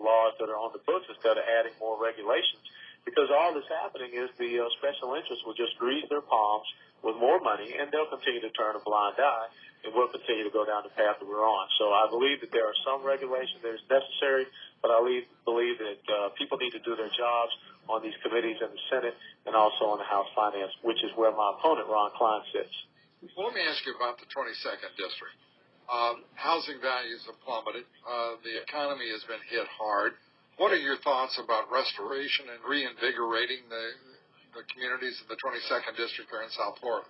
laws that are on the books instead of adding more regulations. Because all that's happening is the special interests will just grease their palms with more money, and they'll continue to turn a blind eye, and we'll continue to go down the path that we're on. So I believe that there are some regulations that is necessary, but I believe that people need to do their jobs on these committees in the Senate and also on the House Finance, which is where my opponent, Ron Klein, sits. Well, let me ask you about the 22nd District. Housing values have plummeted. The economy has been hit hard. What are your thoughts about restoration and reinvigorating the communities of the 22nd District there in South Florida?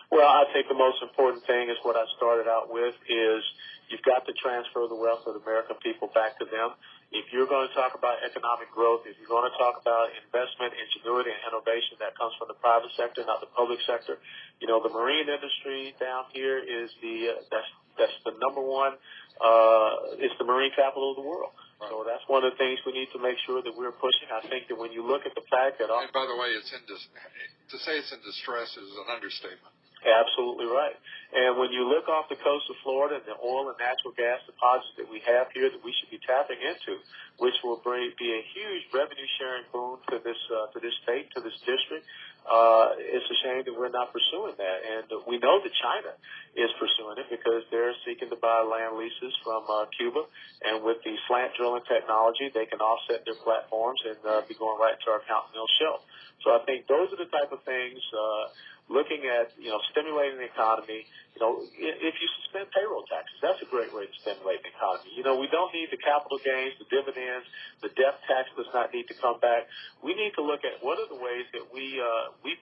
Well, I think the most important thing is what I started out with is you've got to transfer the wealth of the American people back to them. If you're going to talk about economic growth, if you're going to talk about investment, ingenuity, and innovation that comes from the private sector, not the public sector, you know, the marine industry down here is that's the number one. It's the marine capital of the world. Right. So that's one of the things we need to make sure that we're pushing. I think that when you look at the fact that... And by the way, to say it's in distress is an understatement. Absolutely right. And when you look off the coast of Florida and the oil and natural gas deposits that we have here that we should be tapping into, which will be a huge revenue-sharing boon to this state, to this district, it's a shame that we're not pursuing that. And we know that China is pursuing it because they're seeking to buy land leases from Cuba. And with the slant drilling technology, they can offset their platforms and be going right into our continental shelf. So I think those are the type of things, looking at, you know, stimulating the economy. You know, if you suspend payroll taxes, that's a great way to stimulate the economy. You know, we don't need the capital gains, the dividends, the death tax does not need to come back. We need to look at what are the ways that we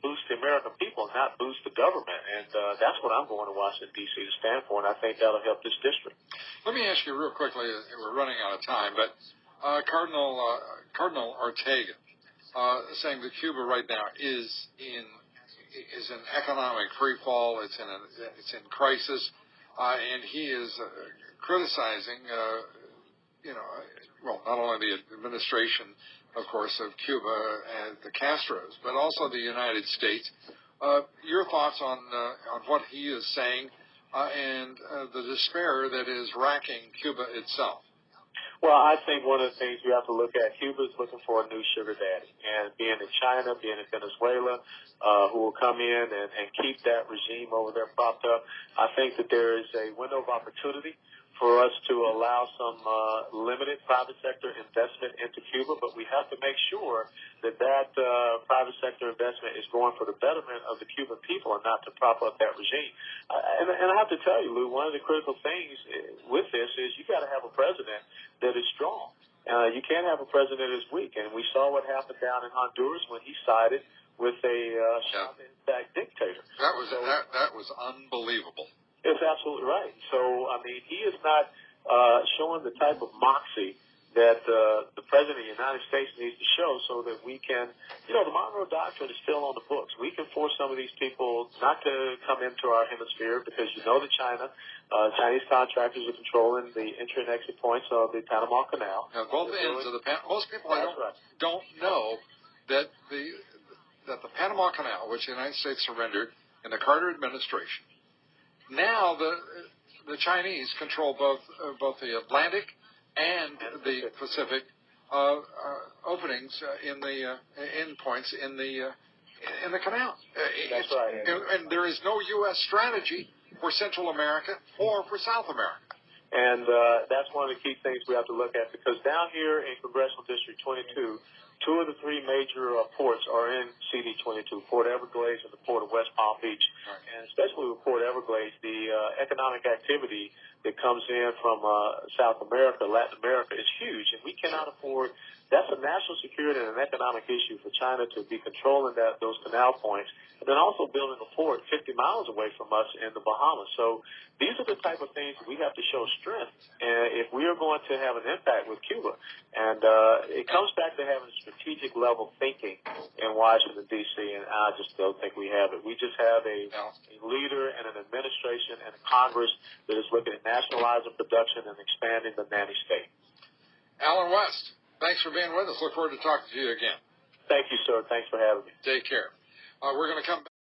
boost the American people, not boost the government. And that's what I'm going to Washington, D.C. to stand for, and I think that'll help this district. Let me ask you real quickly, we're running out of time, but Cardinal Ortega saying that Cuba right now is in economic free fall. It's in crisis, and he is criticizing, not only the administration, of course, of Cuba and the Castros, but also the United States. Your thoughts on what he is saying and the despair that is racking Cuba itself? Well, I think one of the things we have to look at, Cuba is looking for a new sugar daddy. And being in China, being in Venezuela, who will come in and keep that regime over there propped up, I think that there is a window of opportunity for us to allow some limited private sector investment into Cuba, but we have to make sure that private sector investment is going for the betterment of the Cuban people and not to prop up that regime. And I have to tell you, Lou, one of the critical things with this is you got to have a president that is strong. You can't have a president that is weak, and we saw what happened down in Honduras when he sided with a shot-in-back dictator. That was unbelievable. It's absolutely right. So, I mean, he is not showing the type of moxie that the President of the United States needs to show so that we can, the Monroe Doctrine is still on the books. We can force some of these people not to come into our hemisphere because that Chinese contractors are controlling the entry and exit points of the Panama Canal. Now, both ends of the most people don't know that the Panama Canal, which the United States surrendered in the Carter administration, now the Chinese control both the Atlantic and the Pacific openings in the endpoints in the canal. That's right. And there is no U.S. strategy for Central America or for South America. And that's one of the key things we have to look at because down here in Congressional District 22, two of the three major ports are in CD22, Port Everglades and the Port of West Palm Beach. Right. And especially with Port Everglades, the economic activity that comes in from South America, Latin America is huge, and we cannot afford. That's a national security and an economic issue for China to be controlling those canal points, and then also building a port 50 miles away from us in the Bahamas. So these are the type of things we have to show strength if we are going to have an impact with Cuba. And it comes back to having strategic level thinking in Washington, D.C., and I just don't think we have it. We just have a leader and an administration and a Congress that is looking at nationalizing production and expanding the nanny state. Alan West, thanks for being with us. Look forward to talking to you again. Thank you, sir. Thanks for having me. Take care. We're going to come back.